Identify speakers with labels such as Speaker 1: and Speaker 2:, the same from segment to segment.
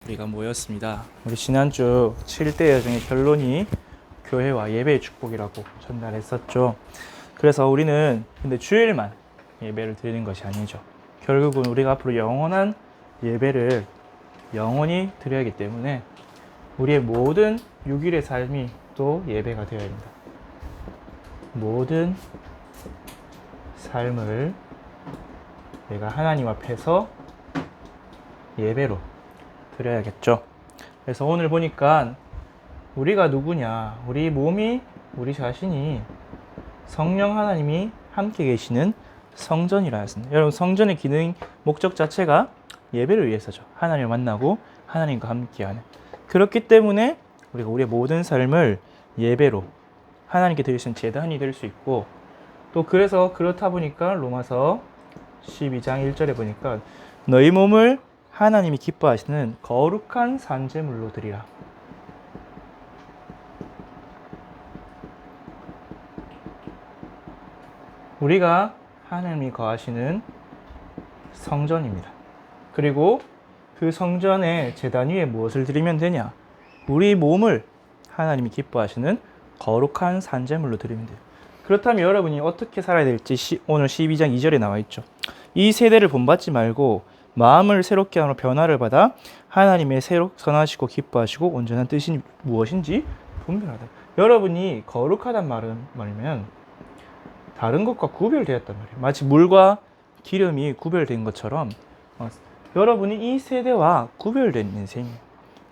Speaker 1: 우리가 모였습니다. 우리 지난주 7대 여정의 결론이 교회와 예배의 축복이라고 전달했었죠. 그래서 우리는 근데 주일만 예배를 드리는 것이 아니죠. 결국은 우리가 앞으로 영원한 예배를 영원히 드려야 하기 때문에 우리의 모든 6일의 삶이 또 예배가 되어야 합니다. 모든 삶을 내가 하나님 앞에서 예배로 드려야겠죠. 그래서 오늘 보니까 우리가 누구냐, 우리 몸이, 우리 자신이 성령 하나님이 함께 계시는 성전이라 했습니다. 여러분, 성전의 기능, 목적 자체가 예배를 위해서죠. 하나님을 만나고 하나님과 함께하는. 그렇기 때문에 우리가 우리의 모든 삶을 예배로 하나님께 드릴 수 있는 제단이 될 수 있고, 또 그래서 그렇다 보니까 로마서 12장 1절에 보니까 너희 몸을 하나님이 기뻐하시는 거룩한 산제물로 드리라. 우리가 하나님이 거하시는 성전입니다. 그리고 그 성전의 제단 위에 무엇을 드리면 되냐? 우리 몸을 하나님이 기뻐하시는 거룩한 산제물로 드리면 돼요. 그렇다면 여러분이 어떻게 살아야 될지 오늘 12장 2절에 나와 있죠. 이 세대를 본받지 말고 마음을 새롭게 하는 변화를 받아 하나님의 새로 선하시고 기뻐하시고 온전한 뜻이 무엇인지 분별하다. 여러분이 거룩하단 말이면 다른 것과 구별되었단 말이에요. 마치 물과 기름이 구별된 것처럼 여러분이 이 세대와 구별된 인생이에요.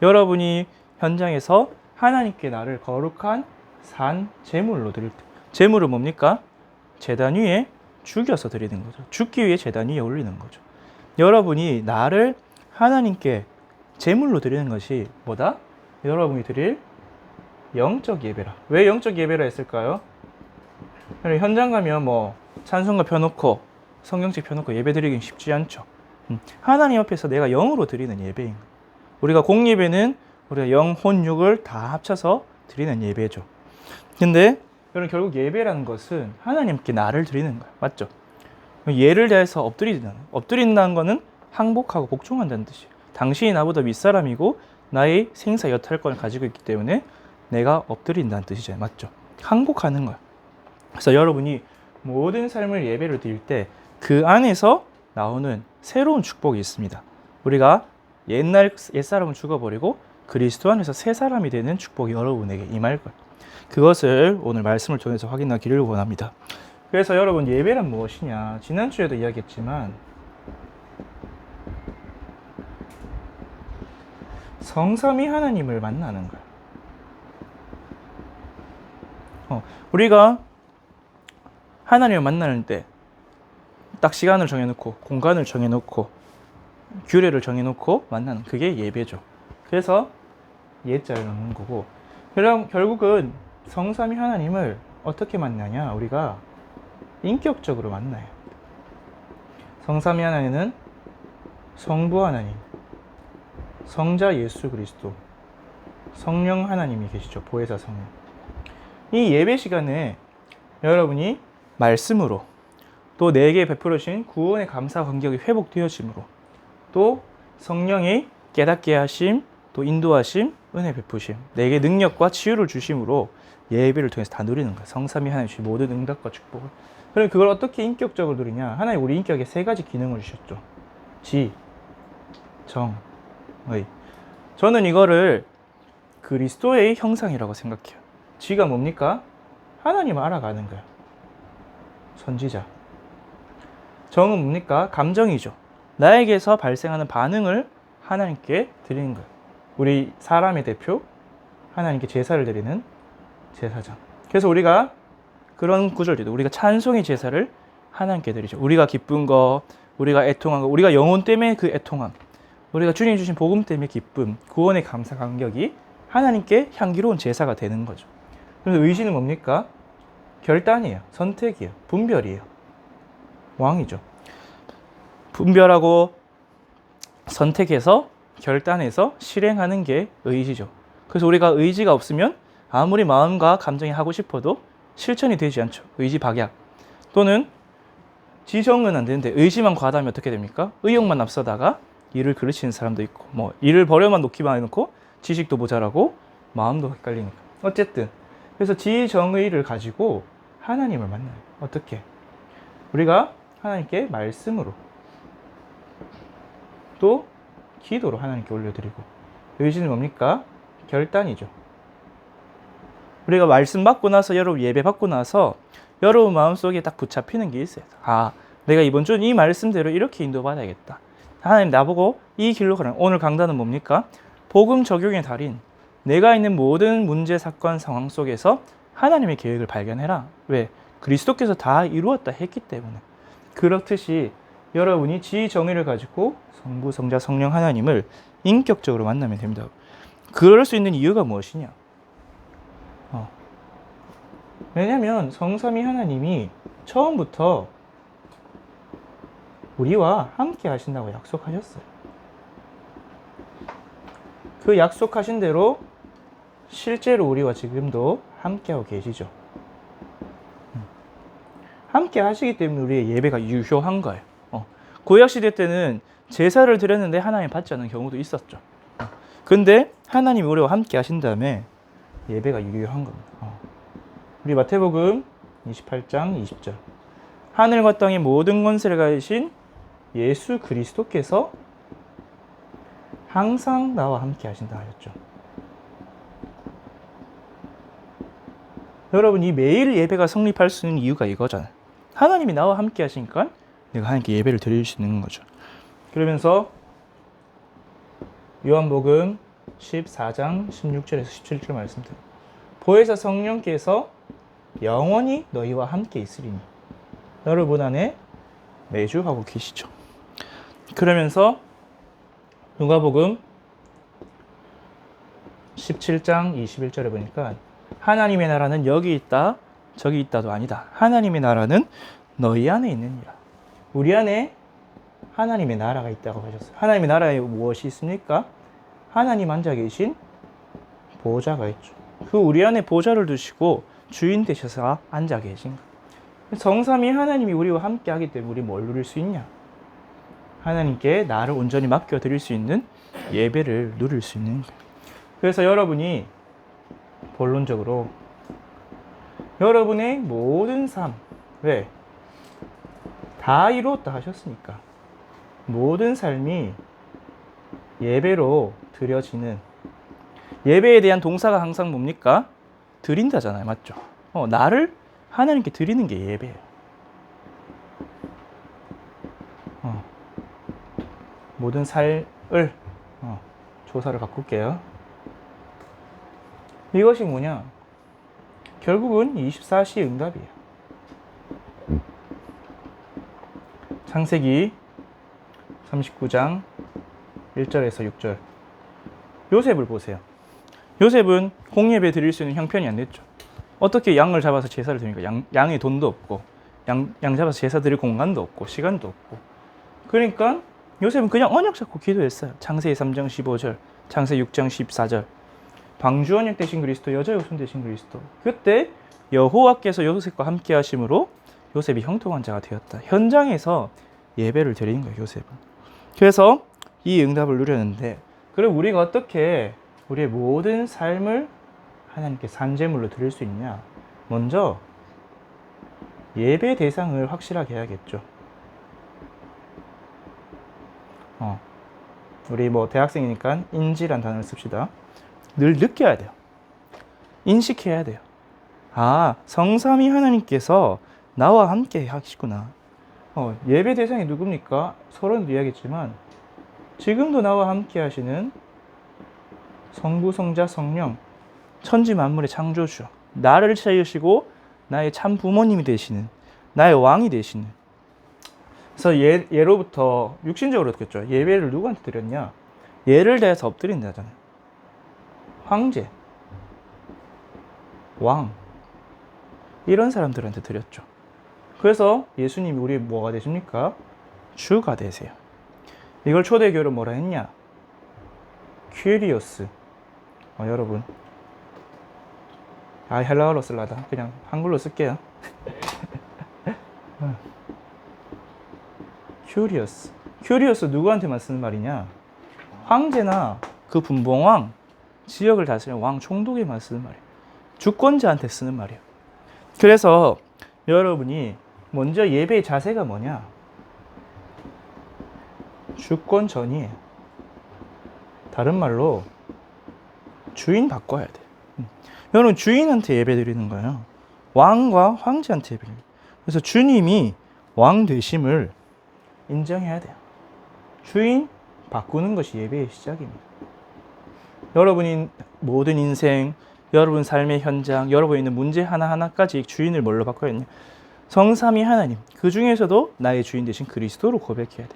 Speaker 1: 여러분이 현장에서 하나님께 나를 거룩한 산 제물로 드릴 때, 제물은 뭡니까? 제단 위에 죽여서 드리는 거죠. 죽기 위해 제단 위에 올리는 거죠. 여러분이 나를 하나님께 제물로 드리는 것이 뭐다? 여러분이 드릴 영적 예배라. 왜 영적 예배라 했을까요? 현장 가면 찬송가 펴놓고 성경책 펴놓고 예배 드리긴 쉽지 않죠. 하나님 앞에서 내가 영으로 드리는 예배인 거예요. 우리가 공예배는 우리가 영, 혼, 육을 다 합쳐서 드리는 예배죠. 근데 여러분, 결국 예배라는 것은 하나님께 나를 드리는 거예요. 맞죠? 예를 대해서 엎드린다는 것은 항복하고 복종한다는 뜻이에요. 당신이 나보다 윗사람이고 나의 생사 여탈권을 가지고 있기 때문에 내가 엎드린다는 뜻이잖아요. 맞죠? 항복하는 거예요. 그래서 여러분이 모든 삶을 예배로 드릴 때 그 안에서 나오는 새로운 축복이 있습니다. 우리가 옛사람은 죽어버리고 그리스도 안에서 새 사람이 되는 축복이 여러분에게 임할 거예요. 그것을 오늘 말씀을 통해서 확인하기를 원합니다. 그래서 여러분, 예배란 무엇이냐? 지난주에도 이야기했지만 성삼위 하나님을 만나는 거예요. 우리가 하나님을 만나는 때 딱 시간을 정해놓고 공간을 정해놓고 규례를 정해놓고 만나는, 그게 예배죠. 그래서 예자를 넣는 거고, 그럼 결국은 성삼위 하나님을 어떻게 만나냐? 우리가 인격적으로 만나요. 성삼위 하나님은 성부 하나님, 성자 예수 그리스도, 성령 하나님이 계시죠. 보혜사 성령. 이 예배 시간에 여러분이 말씀으로, 또 내게 베풀어 주신 구원의 감사 감격이 회복되어짐으로, 또 성령의 깨닫게 하심, 또 인도하심, 은혜 베푸심, 내게 능력과 치유를 주심으로 예배를 통해서 다 누리는 거예요. 성삼위 하나님 주신 모든 응답과 축복을. 그럼 그걸 어떻게 인격적으로 누리냐? 하나님 우리 인격에 세 가지 기능을 주셨죠. 지, 정, 의. 저는 이거를 그리스도의 형상이라고 생각해요. 지가 뭡니까? 하나님을 알아가는 거예요. 선지자. 정은 뭡니까? 감정이죠. 나에게서 발생하는 반응을 하나님께 드리는 거예요. 우리 사람의 대표, 하나님께 제사를 드리는 제사장. 그래서 우리가 그런 구절들도, 우리가 찬송의 제사를 하나님께 드리죠. 우리가 기쁜 거, 우리가 애통한 거, 우리가 영혼 때문에 그 애통함, 우리가 주님 주신 복음 때문에 기쁨, 구원의 감사 감격이 하나님께 향기로운 제사가 되는 거죠. 그래서 의지는 뭡니까? 결단이에요. 선택이에요. 분별이에요. 왕이죠. 분별하고 선택해서 결단해서 실행하는 게 의지죠. 그래서 우리가 의지가 없으면 아무리 마음과 감정이 하고 싶어도 실천이 되지 않죠. 의지 박약. 또는 지정은 안 되는데 의지만 과다하면 어떻게 됩니까? 의욕만 앞서다가 일을 그르치는 사람도 있고, 뭐 일을 버려만 놓기만 해놓고 지식도 모자라고 마음도 헷갈리니까. 어쨌든 그래서 지정의를 가지고 하나님을 만나요. 어떻게? 우리가 하나님께 말씀으로 또 기도로 하나님께 올려드리고, 의지는 뭡니까? 결단이죠. 우리가 말씀 받고 나서, 여러분 예배 받고 나서 여러분 마음속에 딱 붙잡히는 게 있어요. 아, 내가 이번 주는 이 말씀대로 이렇게 인도받아야겠다. 하나님 나보고 이 길로 가라. 오늘 강단은 뭡니까? 복음 적용의 달인, 내가 있는 모든 문제, 사건, 상황 속에서 하나님의 계획을 발견해라. 왜? 그리스도께서 다 이루었다 했기 때문에. 그렇듯이 여러분이 지정의를 가지고 성부, 성자, 성령 하나님을 인격적으로 만나면 됩니다. 그럴 수 있는 이유가 무엇이냐? 왜냐하면 성삼위 하나님이 처음부터 우리와 함께 하신다고 약속하셨어요. 그 약속하신 대로 실제로 우리와 지금도 함께하고 계시죠. 함께 하시기 때문에 우리의 예배가 유효한 거예요. 구약시대 때는 제사를 드렸는데 하나님 받지 않는 경우도 있었죠. 근데 하나님이 우리와 함께 하신 다음에 예배가 유효한 겁니다. 우리 마태복음 28장 20절, 하늘과 땅의 모든 권세를 가지신 예수 그리스도께서 항상 나와 함께 하신다 하셨죠. 여러분, 이 매일 예배가 성립할 수 있는 이유가 이거잖아요. 하나님이 나와 함께 하시니까 내가 하나님께 예배를 드릴 수 있는 거죠. 그러면서 요한복음 14장 16절에서 17절 말씀드립니다. 보혜사 성령께서 영원히 너희와 함께 있으리니 여러분 안에 매주 하고 계시죠. 그러면서 누가복음 17장 21절에 보니까 하나님의 나라는 여기 있다 저기 있다도 아니다. 하나님의 나라는 너희 안에 있느니라. 우리 안에 하나님의 나라가 있다고 하셨어요. 하나님의 나라에 무엇이 있습니까? 하나님 앉아 계신 보좌가 있죠. 그 우리 안에 보좌를 두시고 주인 되셔서 앉아 계신 거예요. 성삼위 하나님이 우리와 함께 하기 때문에 우리 뭘 누릴 수 있냐? 하나님께 나를 온전히 맡겨드릴 수 있는 예배를 누릴 수 있는 거예요. 그래서 여러분이 본론적으로 여러분의 모든 삶, 왜? 다 이루었다 하셨으니까 모든 삶이 예배로 드려지는, 예배에 대한 동사가 항상 뭡니까? 드린다잖아요. 맞죠? 나를 하나님께 드리는 게 예배예요. 모든 삶을 조사를 바꿀게요. 이것이 뭐냐? 결국은 24시 응답이에요. 창세기 39장 1절에서 6절. 요셉을 보세요. 요셉은 공예배 드릴 수 있는 형편이 안 됐죠. 어떻게 양을 잡아서 제사를 드립니까? 양의 돈도 없고, 양 잡아서 제사 드릴 공간도 없고, 시간도 없고. 그러니까 요셉은 그냥 언약 잡고 기도했어요. 창세기 3장 15절, 창세기 6장 14절. 방주 언약 되신 그리스도, 여자 요손 되신 그리스도. 그때 여호와께서 요셉과 함께 하심으로 요셉이 형통한 자가 되었다. 현장에서 예배를 드리는 거예요, 요셉은. 그래서 이 응답을 누렸는데, 그럼 우리가 어떻게 우리의 모든 삶을 하나님께 산제물로 드릴 수 있냐? 먼저 예배 대상을 확실하게 해야겠죠. 우리 대학생이니까 인지란 단어를 씁시다. 늘 느껴야 돼요. 인식해야 돼요. 아, 성삼위 하나님께서 나와 함께 하시구나. 예배 대상이 누굽니까? 서론도 이야기했지만 지금도 나와 함께 하시는 성부, 성자, 성령, 천지 만물의 창조주, 나를 지으시고 나의 참 부모님이 되시는, 나의 왕이 되시는. 그래서 예로부터 육신적으로 듣겠죠. 예배를 누구한테 드렸냐? 예를 대해서 엎드린다잖아요. 황제, 왕, 이런 사람들한테 드렸죠. 그래서 예수님이 우리 뭐가 되십니까? 주가 되세요. 이걸 초대교회로 뭐라 했냐? 퀴리오스. 여러분, 헬라어로 쓰려다 그냥 한글로 쓸게요. 큐리어스. 큐리오스 누구한테만 쓰는 말이냐? 황제나 그 분봉왕, 지역을 다스리는 왕 총독에만 쓰는 말이에요. 주권자한테 쓰는 말이에요. 그래서 여러분이 먼저 예배의 자세가 뭐냐? 주권 전이에요. 다른 말로 주인 바꿔야 돼. 여러분 주인한테 예배 드리는 거예요. 왕과 황제한테 예배 드리는 거예요. 그래서 주님이 왕 되심을 인정해야 돼요. 주인 바꾸는 것이 예배의 시작입니다. 여러분이 모든 인생, 여러분 삶의 현장, 여러분이 있는 문제 하나하나까지 주인을 뭘로 바꿔야 하냐? 성삼위 하나님, 그 중에서도 나의 주인 되신 그리스도로 고백해야 돼.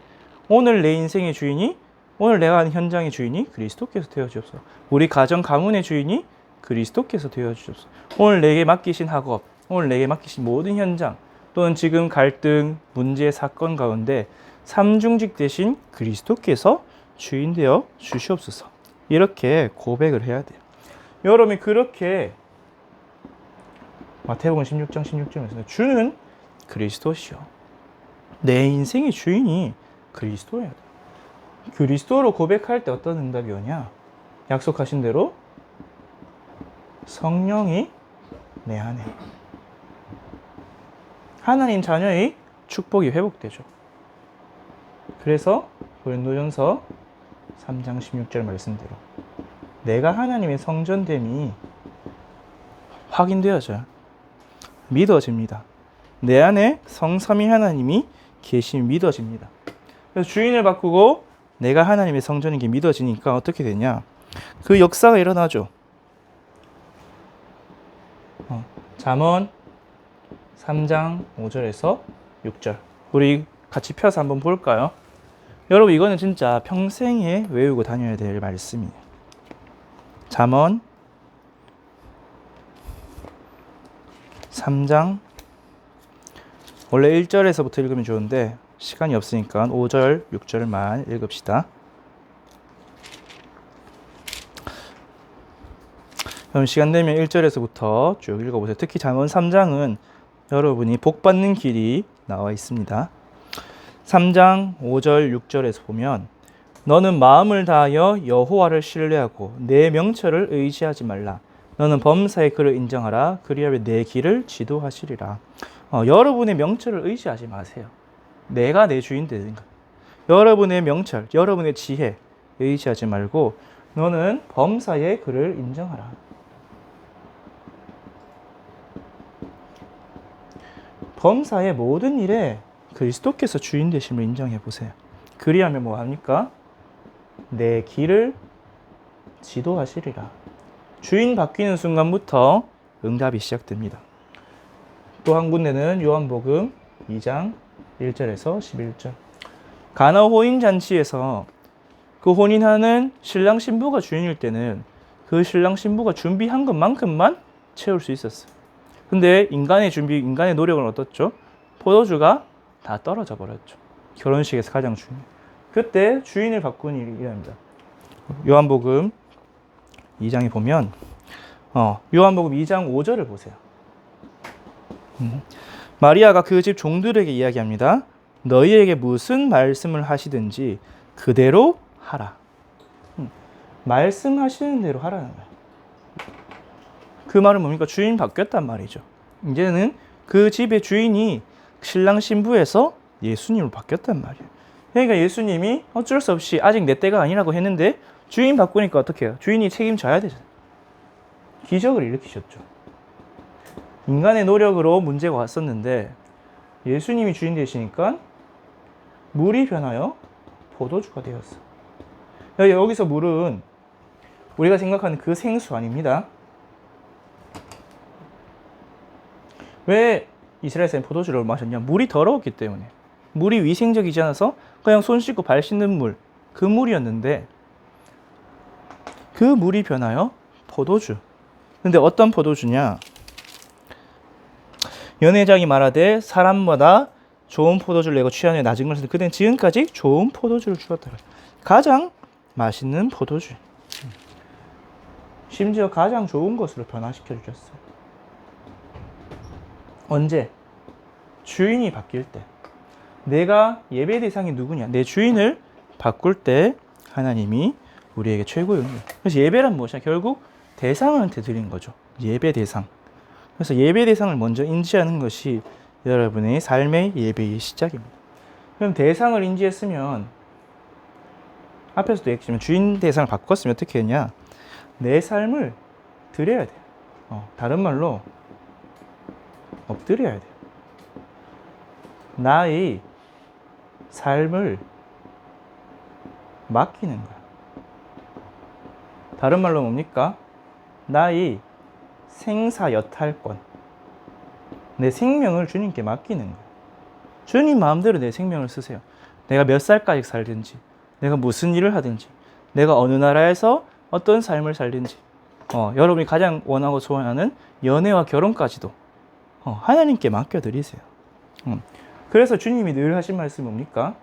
Speaker 1: 오늘 내 인생의 주인이, 오늘 내가 하는 현장의 주인이 그리스도께서 되어주옵소서. 우리 가정 가문의 주인이 그리스도께서 되어주옵소서. 오늘 내게 맡기신 학업, 오늘 내게 맡기신 모든 현장, 또는 지금 갈등, 문제, 사건 가운데 삼중직 되신 그리스도께서 주인 되어 주시옵소서. 이렇게 고백을 해야 돼요. 여러분이 그렇게 마태복음 16장 16절에서 주는 그리스도시요. 내 인생의 주인이 그리스도예요. 그리스도로 고백할 때 어떤 응답이 오냐? 약속하신 대로 성령이 내 안에. 하나님 자녀의 축복이 회복되죠. 그래서 고린도전서 3장 16절 말씀대로 내가 하나님의 성전됨이 확인되어져요. 믿어집니다. 내 안에 성삼위 하나님이 계심이 믿어집니다. 그래서 주인을 바꾸고 내가 하나님의 성전인 게 믿어지니까 어떻게 되냐? 그 역사가 일어나죠. 잠언 3장 5절에서 6절 우리 같이 펴서 한번 볼까요? 여러분 이거는 진짜 평생에 외우고 다녀야 될 말씀이에요. 잠언 3장 원래 1절에서부터 읽으면 좋은데 시간이 없으니까 5절, 6절만 읽읍시다. 그럼 시간 되면 1절에서부터 쭉 읽어보세요. 특히 잠언 3장은 여러분이 복받는 길이 나와 있습니다. 3장 5절 6절에서 보면 너는 마음을 다하여 여호와를 신뢰하고 내 명철을 의지하지 말라. 너는 범사의 그를 인정하라. 그리하면 내 길을 지도하시리라. 여러분의 명철을 의지하지 마세요. 내가 내 주인 되는 것. 여러분의 명철, 여러분의 지혜 의지하지 말고 너는 범사의 그를 인정하라. 범사의 모든 일에 그리스도께서 주인 되심을 인정해 보세요. 그리하면 뭐 합니까? 내 길을 지도하시리라. 주인 바뀌는 순간부터 응답이 시작됩니다. 또 한 군데는 요한복음 2장 1절에서 11절. 가나 호인 잔치에서 그 혼인하는 신랑 신부가 주인일 때는 그 신랑 신부가 준비한 것만큼만 채울 수 있었어요. 근데 인간의 준비, 인간의 노력은 어떻죠? 포도주가 다 떨어져 버렸죠. 결혼식에서 가장 중요해요. 그때 주인을 바꾸는 일이 일어납니다. 요한복음 2장에 보면 요한복음 2장 5절을 보세요. 마리아가 그 집 종들에게 이야기합니다. 너희에게 무슨 말씀을 하시든지 그대로 하라. 말씀하시는 대로 하라는 거예요. 그 말은 뭡니까? 주인 바뀌었단 말이죠. 이제는 그 집의 주인이 신랑 신부에서 예수님으로 바뀌었단 말이에요. 그러니까 예수님이 어쩔 수 없이 아직 내 때가 아니라고 했는데 주인 바꾸니까 어떻게 해요? 주인이 책임져야 되잖아요. 기적을 일으키셨죠. 인간의 노력으로 문제가 왔었는데 예수님이 주인 되시니까 물이 변하여 포도주가 되었어요. 여기서 물은 우리가 생각하는 그 생수 아닙니다. 왜 이스라엘에서는 포도주를 마셨냐? 물이 더러웠기 때문에. 물이 위생적이지 않아서 그냥 손 씻고 발 씻는 물, 그 물이었는데 그 물이 변하여 포도주. 근데 어떤 포도주냐? 연회장이 말하되 사람마다 좋은 포도주를 내고 취한 후에 낮은 것을 그대는 지금까지 좋은 포도주를 주었다. 가장 맛있는 포도주. 심지어 가장 좋은 것으로 변화시켜 주셨어요. 언제? 주인이 바뀔 때. 내가 예배 대상이 누구냐? 내 주인을 바꿀 때 하나님이 우리에게 최고의 은혜. 그래서 예배란 무엇이냐? 결국 대상한테 드린 거죠. 예배 대상. 그래서 예배 대상을 먼저 인지하는 것이 여러분의 삶의 예배의 시작입니다. 그럼 대상을 인지했으면 앞에서도 얘기했지만 주인 대상을 바꿨으면 어떻게 했냐? 내 삶을 드려야 돼요. 다른 말로 엎드려야 돼요. 나의 삶을 맡기는 거야. 다른 말로 뭡니까? 나의 생사여탈권, 내 생명을 주님께 맡기는 거야. 주님 마음대로 내 생명을 쓰세요. 내가 몇 살까지 살든지, 내가 무슨 일을 하든지, 내가 어느 나라에서 어떤 삶을 살든지, 여러분이 가장 원하고 소원하는 연애와 결혼까지도 하나님께 맡겨드리세요. 그래서 주님이 늘 하신 말씀이 뭡니까?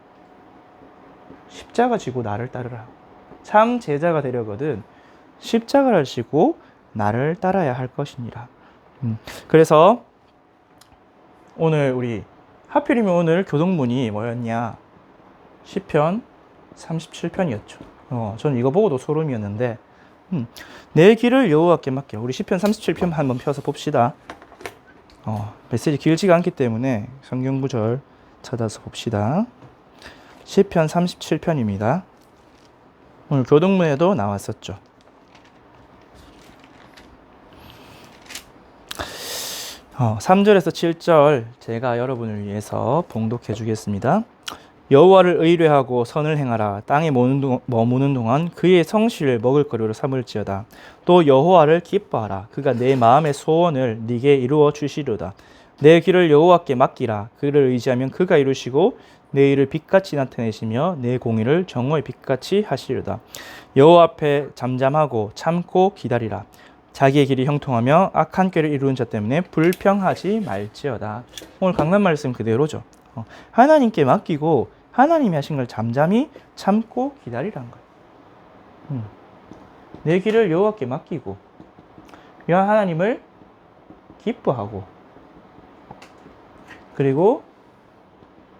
Speaker 1: 십자가 지고 나를 따르라. 참 제자가 되려거든 십자가를 지고 나를 따라야 할 것이니라. 그래서 오늘 우리 하필이면 오늘 교동문이 뭐였냐? 시편 37편이었죠. 저는 이거 보고도 소름이었는데 내 길을 여호와께 맡겨. 우리 시편 37편 한번 펴서 봅시다. 메시지 길지가 않기 때문에 성경 구절 찾아서 봅시다. 시편 37편입니다. 오늘 교동문에도 나왔었죠. 3절에서 7절 제가 여러분을 위해서 봉독해 주겠습니다. 여호와를 의뢰하고 선을 행하라. 땅에 머무는 동안 그의 성실을 먹을거리로 삼을지어다. 또 여호와를 기뻐하라. 그가 내 마음의 소원을 네게 이루어 주시리로다. 내 길을 여호와께 맡기라. 그를 의지하면 그가 이루시고 내 일을 빛같이 나타내시며 내 공의를 정오의 빛같이 하시리로다. 여호와 앞에 잠잠하고 참고 기다리라. 자기의 길이 형통하며 악한 꾀를 이루는 자 때문에 불평하지 말지어다. 오늘 강단 말씀 그대로죠. 하나님께 맡기고 하나님이 하신 걸 잠잠히 참고 기다리라는 거예요. 내 길을 여호와께 맡기고 하나님을 기뻐하고 그리고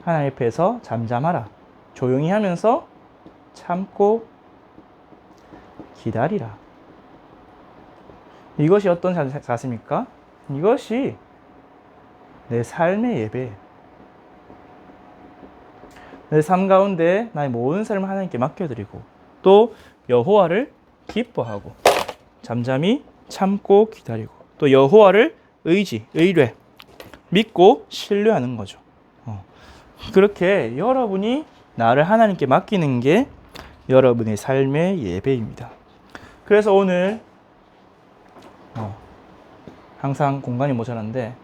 Speaker 1: 하나님 앞에서 잠잠하라. 조용히 하면서 참고 기다리라. 이것이 어떤 자세입니까? 이것이 내 삶의 예배. 내 삶 가운데 나의 모든 삶을 하나님께 맡겨드리고 또 여호와를 기뻐하고 잠잠히 참고 기다리고 또 여호와를 의뢰, 믿고 신뢰하는 거죠. 그렇게 여러분이 나를 하나님께 맡기는 게 여러분의 삶의 예배입니다. 그래서 오늘 항상 공간이 모자란데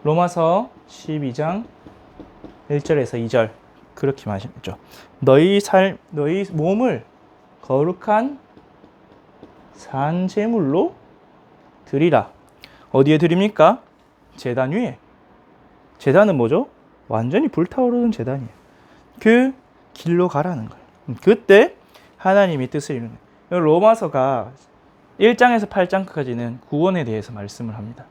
Speaker 1: 로마서 12장 1절에서 2절 그렇게 말씀했죠. 너희 몸을 거룩한 산 제물로 드리라. 어디에 드립니까? 제단 위에. 제단은 뭐죠? 완전히 불타오르는 제단이에요. 그 길로 가라는 거예요. 그때 하나님이 뜻을 이루는 거예요. 로마서가 1장에서 8장까지는 구원에 대해서 말씀을 합니다.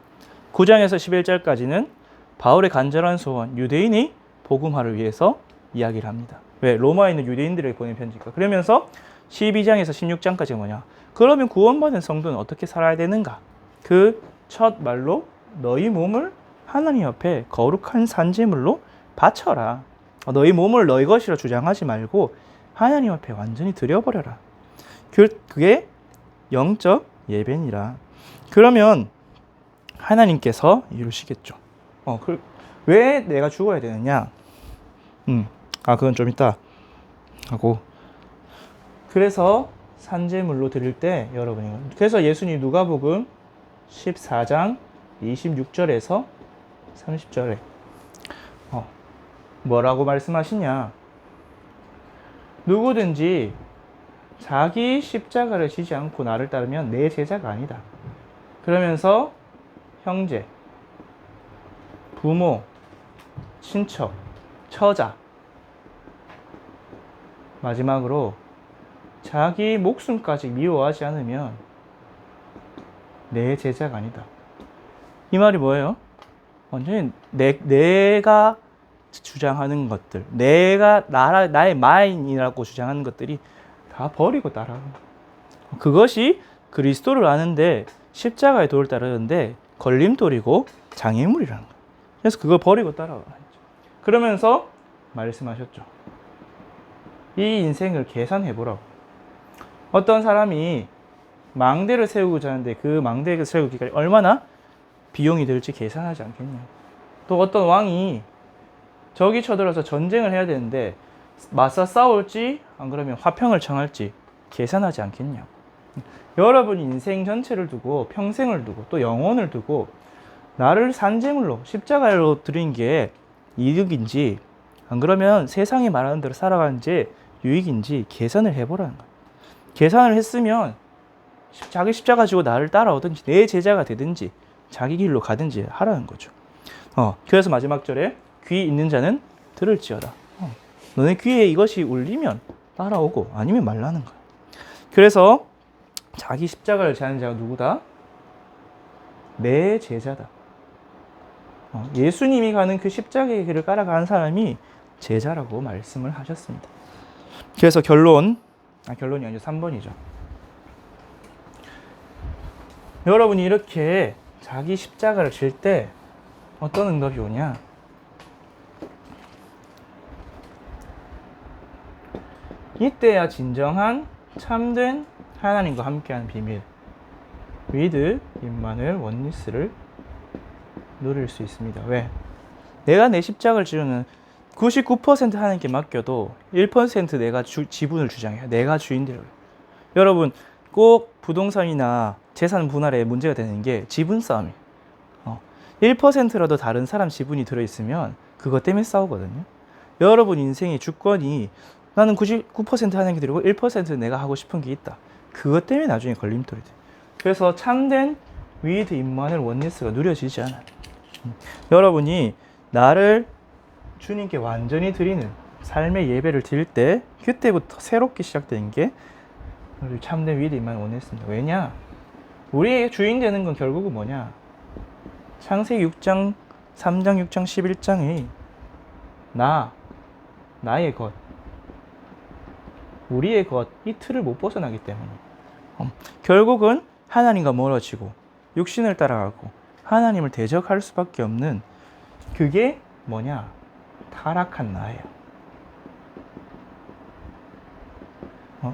Speaker 1: 9장에서 11절까지는 바울의 간절한 소원, 유대인이 복음화를 위해서 이야기를 합니다. 왜? 로마에 있는 유대인들에게 보낸 편지니까. 그러면서 12장에서 16장까지 뭐냐? 그러면 구원받은 성도는 어떻게 살아야 되는가? 그 첫 말로 너희 몸을 하나님 앞에 거룩한 산제물로 바쳐라. 너희 몸을 너희 것이라 주장하지 말고 하나님 앞에 완전히 드려버려라. 그게 영적 예배니라. 그러면 하나님께서 이루시겠죠. 왜 내가 죽어야 되느냐? 그건 좀 이따 하고. 그래서 산제물로 드릴 때 여러분이 그래서 예수님 누가복음 14장 26절에서 30절에 뭐라고 말씀하시냐? 누구든지 자기 십자가를 지지 않고 나를 따르면 내 제자가 아니다. 그러면서 형제, 부모, 친척, 처자, 마지막으로 자기 목숨까지 미워하지 않으면 내 제자가 아니다. 이 말이 뭐예요? 완전히 내가 주장하는 것들, 나의 마인이라고 주장하는 것들이 다 버리고 따라가는 거예요. 그것이 그리스도를 아는데 십자가의 도를 따르는데 걸림돌이고 장애물이라는 거예요. 그래서 그걸 버리고 따라가는 거죠. 그러면서 말씀하셨죠. 이 인생을 계산해 보라고. 어떤 사람이 망대를 세우고자 하는데 그 망대를 세우기까지 얼마나 비용이 들지 계산하지 않겠냐. 또 어떤 왕이 적이 쳐들어서 전쟁을 해야 되는데 맞서 싸울지 안 그러면 화평을 청할지 계산하지 않겠냐. 여러분 인생 전체를 두고 평생을 두고 또 영혼을 두고 나를 산재물로 십자가로 드린 게 이득인지 안 그러면 세상이 말하는 대로 살아가는지 유익인지 계산을 해보라는 거예요. 계산을 했으면 자기 십자가 지고 나를 따라오든지 내 제자가 되든지 자기 길로 가든지 하라는 거죠. 그래서 마지막 절에 귀 있는 자는 들을지어다. 너네 귀에 이것이 울리면 따라오고 아니면 말라는 거야. 그래서 자기 십자가를 지는 자가 누구다? 내 제자다. 예수님이 가는 그 십자가의 길을 따라가는 사람이 제자라고 말씀을 하셨습니다. 그래서 결론이 아니죠. 3번이죠. 여러분이 이렇게 자기 십자가를 질 때 어떤 응답이 오냐? 이때야 진정한 참된 하나님과 함께하는 비밀 with 임마누엘 원니스를 누릴 수 있습니다. 왜? 내가 내 십자가를 지르는 99% 하나님께 맡겨도 1% 내가 지분을 주장해요. 내가 주인 되려고. 여러분 꼭 부동산이나 재산 분할에 문제가 되는 게 지분 싸움이에요. 1%라도 다른 사람 지분이 들어있으면 그것 때문에 싸우거든요. 여러분 인생의 주권이 나는 99% 하나님께 드리고 1% 내가 하고 싶은 게 있다. 그것 때문에 나중에 걸림돌이 돼요. 그래서 참된 with 임마누엘 원니스가 누려지지 않아요. 여러분이 나를 주님께 완전히 드리는 삶의 예배를 드릴 때 그때부터 새롭게 시작되는 게 참된 with 임마누엘 원니스입니다. 왜냐? 우리의 주인 되는 건 결국은 뭐냐? 창세기 6장, 3장, 6장, 11장의 나의 것, 우리의 것, 이 틀을 못 벗어나기 때문에 결국은 하나님과 멀어지고 육신을 따라가고 하나님을 대적할 수밖에 없는 그게 뭐냐? 타락한 나예요.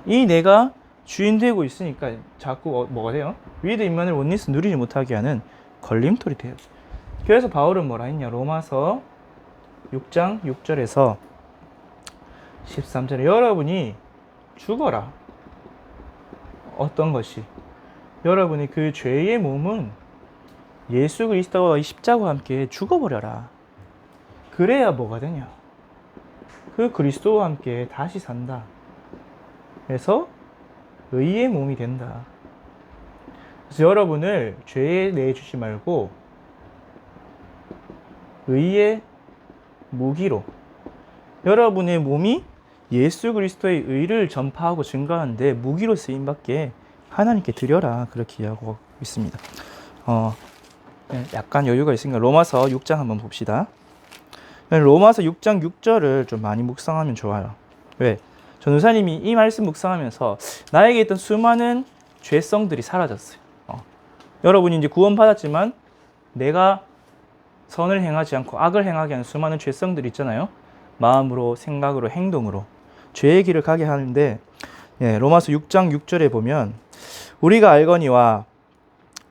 Speaker 1: 이 내가 주인 되고 있으니까 자꾸 뭐가 돼요? with 임마누엘 원니스 누리지 못하게 하는 걸림돌이 돼요. 그래서 바울은 뭐라 했냐? 로마서 6장 6절에서 13절에 여러분이 죽어라. 어떤 것이? 여러분이 그 죄의 몸은 예수 그리스도와 십자가와 함께 죽어버려라. 그래야 뭐가 되냐? 그 그리스도와 함께 다시 산다. 그래서 의의 몸이 된다. 그래서 여러분을 죄에 내주지 말고 의의 무기로 여러분의 몸이 예수 그리스도의 의를 전파하고 증거하는데 무기로 쓰임받게 하나님께 드려라. 그렇게 이야기하고 있습니다. 약간 여유가 있으니까 로마서 6장 한번 봅시다. 로마서 6장 6절을 좀 많이 묵상하면 좋아요. 왜? 전도사님이 이 말씀 묵상하면서 나에게 있던 수많은 죄성들이 사라졌어요. 여러분이 이제 구원받았지만 내가 선을 행하지 않고 악을 행하게 하는 수많은 죄성들이 있잖아요. 마음으로, 생각으로, 행동으로 죄의 길을 가게 하는데 로마서 6장 6절에 보면 우리가 알거니와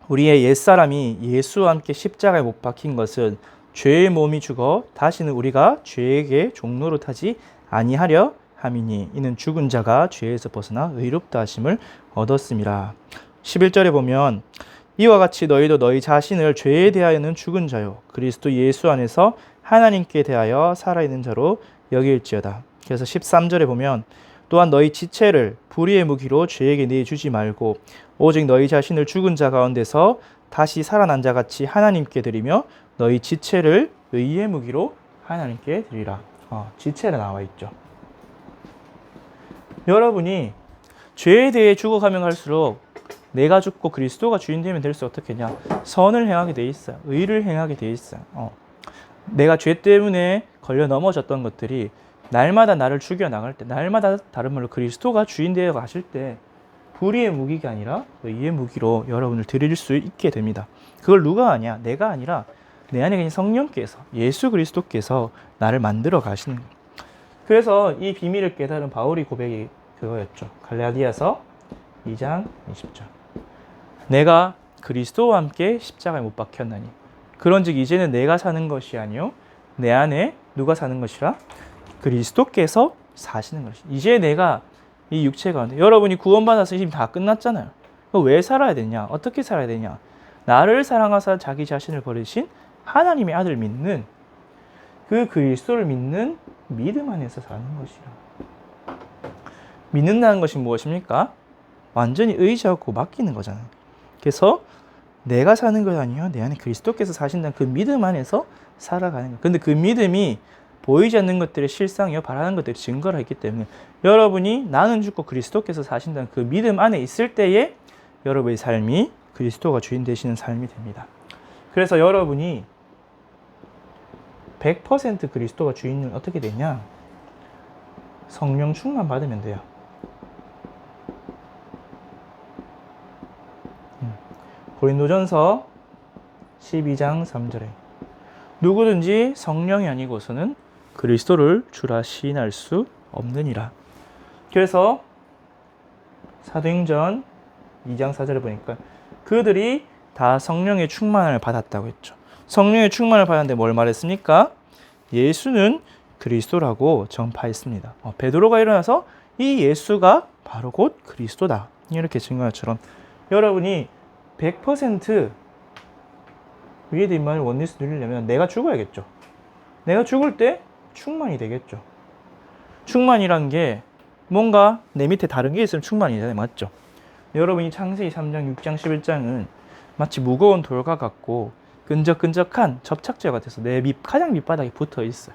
Speaker 1: 우리의 옛사람이 예수와 함께 십자가에 못 박힌 것은 죄의 몸이 죽어 다시는 우리가 죄에게 종로로 타지 아니하려 함이니 이는 죽은 자가 죄에서 벗어나 의롭다 하심을 얻었음이라. 11절에 보면 이와 같이 너희도 너희 자신을 죄에 대하여는 죽은 자요 그리스도 예수 안에서 하나님께 대하여 살아있는 자로 여길지어다. 그래서 13절에 보면 또한 너희 지체를 불의의 무기로 죄에게 내주지 말고 오직 너희 자신을 죽은 자 가운데서 다시 살아난 자 같이 하나님께 드리며 너희 지체를 의의 무기로 하나님께 드리라. 지체가 나와 있죠. 여러분이 죄에 대해 죽어가면 갈수록 내가 죽고 그리스도가 주인 되면 될수록 어떻게 하냐? 선을 행하게 돼 있어요. 의를 행하게 돼 있어요. 내가 죄 때문에 걸려 넘어졌던 것들이 날마다 나를 죽여나갈 때, 날마다 다른 말로 그리스도가 주인 되어 가실 때 불의의 무기가 아니라 의의 무기로 여러분을 드릴 수 있게 됩니다. 그걸 누가 하냐? 내가 아니라 내 안에 계신 성령께서, 예수 그리스도께서 나를 만들어 가시는 거예요. 그래서 이 비밀을 깨달은 바울이 고백이 그거였죠. 갈라디아서 2장 20절. 내가 그리스도와 함께 십자가에 못 박혔나니 그런즉 이제는 내가 사는 것이 아니요 내 안에 누가 사는 것이라? 그리스도께서 사시는 것이. 이제 내가 이 육체 가운데, 여러분이 구원받아서 이미 다 끝났잖아요. 왜 살아야 되냐? 어떻게 살아야 되냐? 나를 사랑하사 자기 자신을 버리신 하나님의 아들 믿는, 그 그리스도를 믿는 믿음 안에서 사는 것이라. 믿는다는 것이 무엇입니까? 완전히 의지하고 맡기는 거잖아요. 그래서 내가 사는 것 아니요 내 안에 그리스도께서 사신다는 그 믿음 안에서 살아가는 거예요. 근데 그 믿음이 보이지 않는 것들의 실상이요 바라는 것들의 증거를 했기 때문에 여러분이 나는 죽고 그리스도께서 사신다는 그 믿음 안에 있을 때에 여러분의 삶이 그리스도가 주인 되시는 삶이 됩니다. 그래서 여러분이 100% 그리스도가 주인은 어떻게 되냐? 성령 충만 받으면 돼요. 고린도전서 12장 3절에 누구든지 성령이 아니고서는 그리스도를 주라 시인할 수 없느니라. 그래서 사도행전 2장 4절에 보니까 그들이 다 성령의 충만을 받았다고 했죠. 성령의 충만을 받았는데 뭘 말했습니까? 예수는 그리스도라고 전파했습니다. 베드로가 일어나서 이 예수가 바로 곧 그리스도다 이렇게 증거한 것처럼 여러분이 100% 위에 임마누엘 원리스 누리려면 내가 죽어야겠죠. 내가 죽을 때 충만이 되겠죠. 충만이란 게 뭔가 내 밑에 다른 게 있으면 충만이잖아요. 맞죠? 여러분이 창세기 3장, 6장, 11장은 마치 무거운 돌과 같고 끈적끈적한 접착제 같아서 내 가장 밑바닥에 붙어 있어요.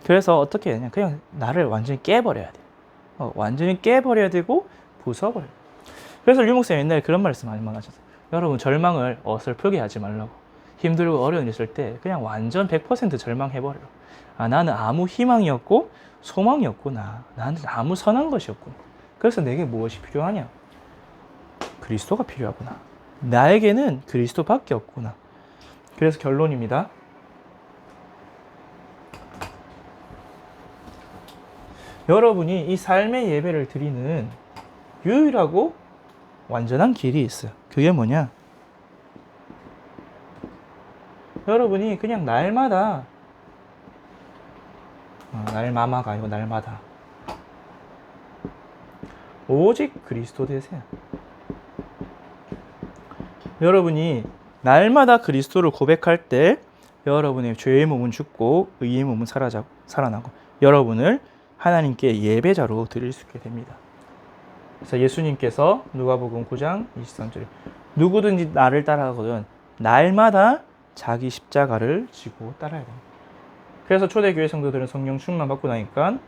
Speaker 1: 그래서 어떻게 해야 되냐? 그냥 나를 완전히 깨버려야 돼. 완전히 깨버려야 되고 부숴버려야 돼. 그래서 류 목사님 옛날에 그런 말씀 많이 하셨어요. 여러분 절망을 어설프게 하지 말라고. 힘들고 어려운 일 있을 때 그냥 완전 100% 절망해버려. 나는 아무 희망이 없고 소망이 없구나. 나는 아무 선한 것이 없구나. 그래서 내게 무엇이 필요하냐? 그리스도가 필요하구나. 나에게는 그리스도밖에 없구나. 그래서 결론입니다. 여러분이 이 삶의 예배를 드리는 유일하고 완전한 길이 있어요. 그게 뭐냐? 여러분이 그냥 날마다 날마마가 아니고 날마다 오직 그리스도 되세요. 여러분이 날마다 그리스도를 고백할 때 여러분의 죄의 몸은 죽고 의의 몸은 살아나고 여러분을 하나님께 예배자로 드릴 수 있게 됩니다. 그래서 예수님께서 누가복음 9장 23절에 누구든지 나를 따라가거든 날마다 자기 십자가를 지고 따라야 됩니다. 그래서 초대교회 성도들은 성령 충만 받고 나니까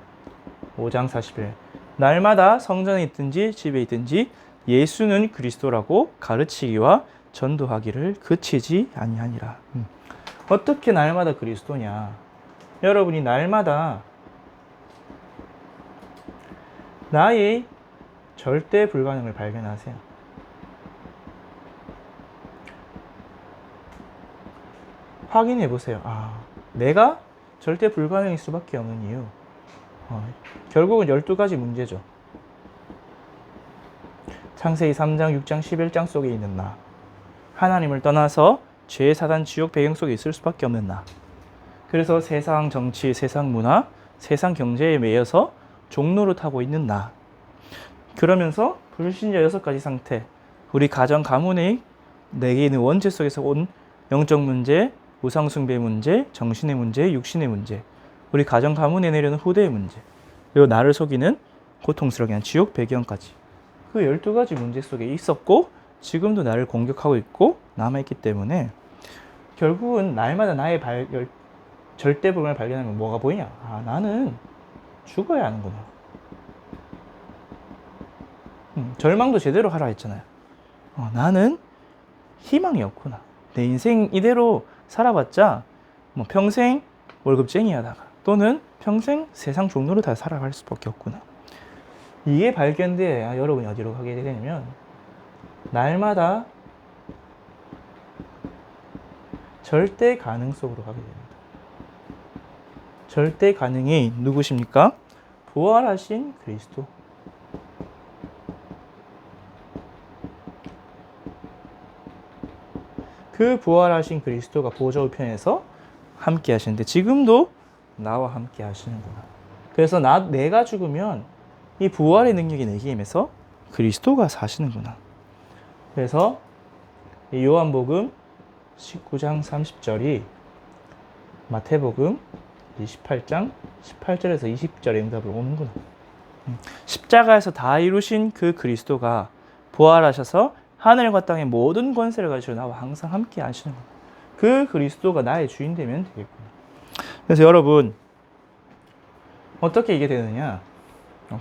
Speaker 1: 5장 40일 날마다 성전에 있든지 집에 있든지 예수는 그리스도라고 가르치기와 전도하기를 그치지 아니하니라. 어떻게 날마다 그리스도냐? 여러분이 날마다 나의 절대 불가능을 발견하세요. 확인해 보세요. 내가 절대 불가능일 수밖에 없는 이유. 결국은 12가지 문제죠. 창세기 3장, 6장, 11장 속에 있는 나. 하나님을 떠나서 죄, 사단, 지옥 배경 속에 있을 수밖에 없는 나. 그래서 세상 정치, 세상 문화, 세상 경제에 매여서 종노릇하고 있는 나. 그러면서 불신자 6가지 상태, 우리 가정 가문의 내게 있는 원죄 속에서 온 영적 문제, 우상숭배 문제, 정신의 문제, 육신의 문제, 우리 가정 가문에 내려오는 후대의 문제, 그리고 나를 속이는 고통스럽게 한 지옥 배경까지 그 12가지 문제 속에 있었고 지금도 나를 공격하고 있고 남아있기 때문에 결국은 날마다 나의 절대 불가능을 발견하면 뭐가 보이냐? 나는 죽어야 하는구나. 절망도 제대로 하라 했잖아요. 나는 희망이 없구나. 내 인생 이대로 살아봤자 평생 월급쟁이 하다가 또는 평생 세상 종로로 다 살아갈 수밖에 없구나. 이게 발견돼야 여러분이 어디로 가게 되냐면 날마다 절대 가능 속으로 가게 됩니다. 절대 가능이 누구십니까? 부활하신 그리스도. 그 부활하신 그리스도가 보좌 우편에서 함께 하시는데 지금도 나와 함께 하시는구나. 그래서 내가 죽으면 이 부활의 능력이 내게 임해서 그리스도가 사시는구나. 그래서 이 요한복음 19장 30절이 마태복음 28장 18절에서 20절의 응답으로 오는구나. 십자가에서 다 이루신 그 그리스도가 부활하셔서 하늘과 땅의 모든 권세를 가지고 나와 항상 함께 하시는구나. 그 그리스도가 나의 주인 되면 되겠구나. 그래서 여러분 어떻게 이게 되느냐?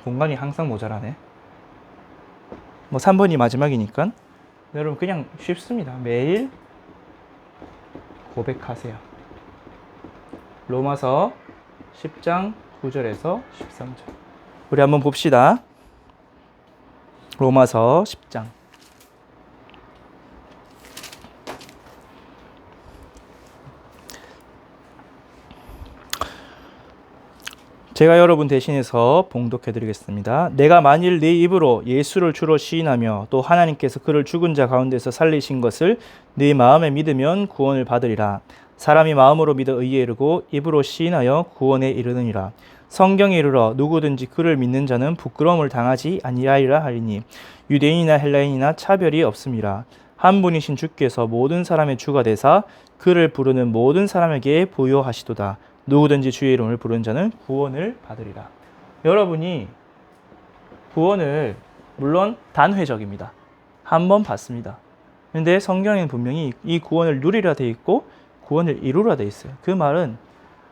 Speaker 1: 공간이 항상 모자라네. 3번이 마지막이니까 여러분 그냥 쉽습니다. 매일 고백하세요. 로마서 10장 9절에서 13절. 우리 한번 봅시다. 로마서 10장. 제가 여러분 대신해서 봉독해 드리겠습니다. 내가 만일 네 입으로 예수를 주로 시인하며 또 하나님께서 그를 죽은 자 가운데서 살리신 것을 네 마음에 믿으면 구원을 받으리라. 사람이 마음으로 믿어 의에 이르고 입으로 시인하여 구원에 이르느니라. 성경에 이르러 누구든지 그를 믿는 자는 부끄러움을 당하지 아니하리라 하리니 유대인이나 헬라인이나 차별이 없음이라. 한 분이신 주께서 모든 사람의 주가 되사 그를 부르는 모든 사람에게 부요하시도다. 누구든지 주의 이름을 부르는 자는 구원을 받으리라. 여러분이 구원을 물론 단회적입니다. 한 번 받습니다. 그런데 성경에는 분명히 이 구원을 누리라 돼 있고 구원을 이루라 돼 있어요. 그 말은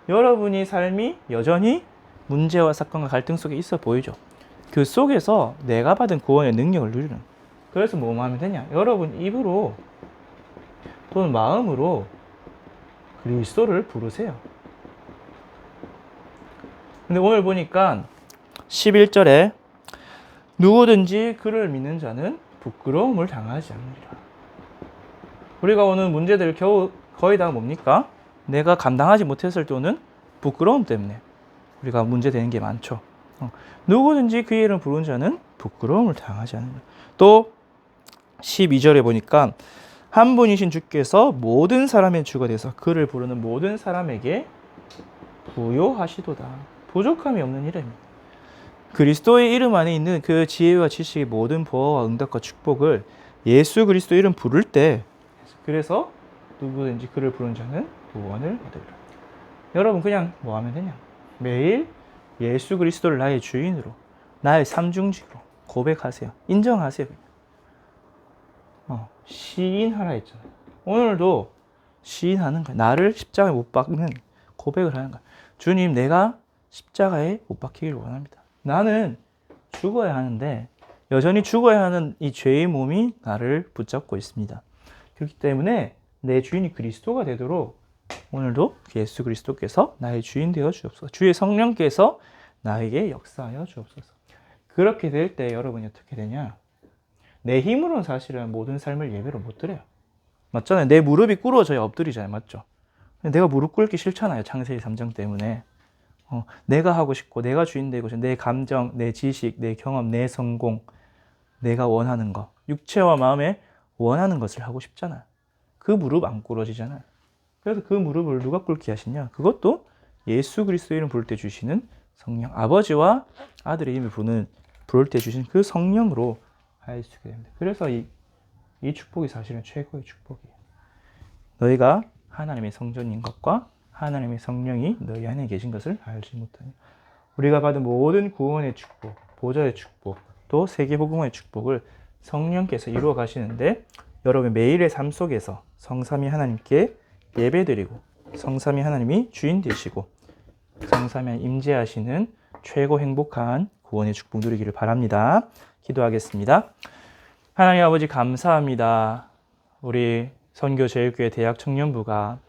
Speaker 1: 여러분이 삶이 여전히 문제와 사건과 갈등 속에 있어 보이죠. 그 속에서 내가 받은 구원의 능력을 누리는. 그래서 뭐 하면 되냐? 여러분 입으로 또는 마음으로 그리스도를 부르세요. 근데 오늘 보니까 11절에 누구든지 그를 믿는 자는 부끄러움을 당하지 않으리라. 우리가 오는 문제들 거의 다 뭡니까? 내가 감당하지 못했을 때는 부끄러움 때문에 우리가 문제되는 게 많죠. 누구든지 그의 이름을 부르는 자는 부끄러움을 당하지 않으리라. 또 12절에 보니까 한 분이신 주께서 모든 사람의 주가 되어서 그를 부르는 모든 사람에게 부요하시도다. 부족함이 없는 이름입니다. 그리스도의 이름 안에 있는 그 지혜와 지식의 모든 보호와 응답과 축복을 예수 그리스도 이름 부를 때 그래서 누구든지 그를 부르는 자는 구원을 받으리라. 여러분 그냥 뭐 하면 되냐? 매일 예수 그리스도를 나의 주인으로 나의 삼중직으로 고백하세요. 인정하세요. 시인하라 했잖아요. 오늘도 시인하는 거야. 나를 십자가에 못 박는 고백을 하는 거야. 주님, 내가 십자가에 못 박히기를 원합니다. 나는 죽어야 하는데 여전히 죽어야 하는 이 죄의 몸이 나를 붙잡고 있습니다. 그렇기 때문에 내 주인이 그리스도가 되도록 오늘도 예수 그리스도께서 나의 주인 되어 주옵소서. 주의 성령께서 나에게 역사하여 주옵소서. 그렇게 될 때 여러분이 어떻게 되냐? 내 힘으로는 사실은 모든 삶을 예배로 못 드려요. 맞잖아요. 내 무릎이 꿇어져야 엎드리잖아요. 맞죠? 내가 무릎 꿇기 싫잖아요. 창세기 3장 때문에. 내가 하고 싶고 내가 주인 되고 싶고 내 감정, 내 지식, 내 경험, 내 성공, 내가 원하는 거, 육체와 마음에 원하는 것을 하고 싶잖아요. 그 무릎 안 꿇어지잖아요. 그래서 그 무릎을 누가 꿇게 하시냐? 그것도 예수 그리스도 이름 부를 때 주시는 성령, 아버지와 아들의 이름을 부를 때 주시는 그 성령으로 할 수 있게 됩니다. 그래서 이 축복이 사실은 최고의 축복이에요. 너희가 하나님의 성전인 것과 하나님의 성령이 너희 안에 계신 것을 알지 못하니 우리가 받은 모든 구원의 축복, 보좌의 축복, 또 세계복음의 축복을 성령께서 이루어 가시는데 여러분 매일의 삶 속에서 성삼위 하나님께 예배드리고 성삼위 하나님이 주인 되시고 성삼위 하나님 임재하시는 최고 행복한 구원의 축복 누리기를 바랍니다. 기도하겠습니다. 하나님 아버지 감사합니다. 우리 선교제일교회 대학 청년부가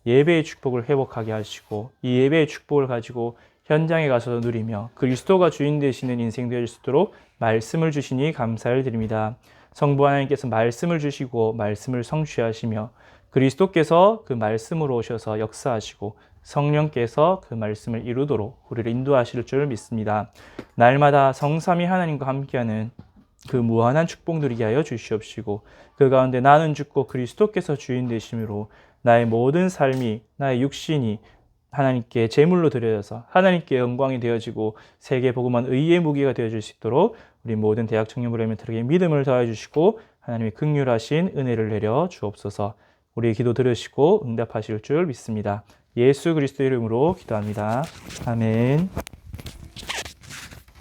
Speaker 1: 예배의 축복을 회복하게 하시고 이 예배의 축복을 가지고 현장에 가서 누리며 그리스도가 주인 되시는 인생 될 수 있도록 말씀을 주시니 감사를 드립니다. 성부 하나님께서 말씀을 주시고 말씀을 성취하시며 그리스도께서 그 말씀으로 오셔서 역사하시고 성령께서 그 말씀을 이루도록 우리를 인도하실 줄 믿습니다. 날마다 성삼위 하나님과 함께하는 그 무한한 축복 누리게 하여 주시옵시고 그 가운데 나는 죽고 그리스도께서 주인 되심으로 나의 모든 삶이 나의 육신이 하나님께 제물로 드려져서 하나님께 영광이 되어지고 세계 복음한 의의 무기가 되어질 수 있도록 우리 모든 대학 청년 브레멘트에게 믿음을 더해 주시고 하나님의 긍휼하신 은혜를 내려 주옵소서. 우리의 기도 들으시고 응답하실 줄 믿습니다. 예수 그리스도 이름으로 기도합니다. 아멘.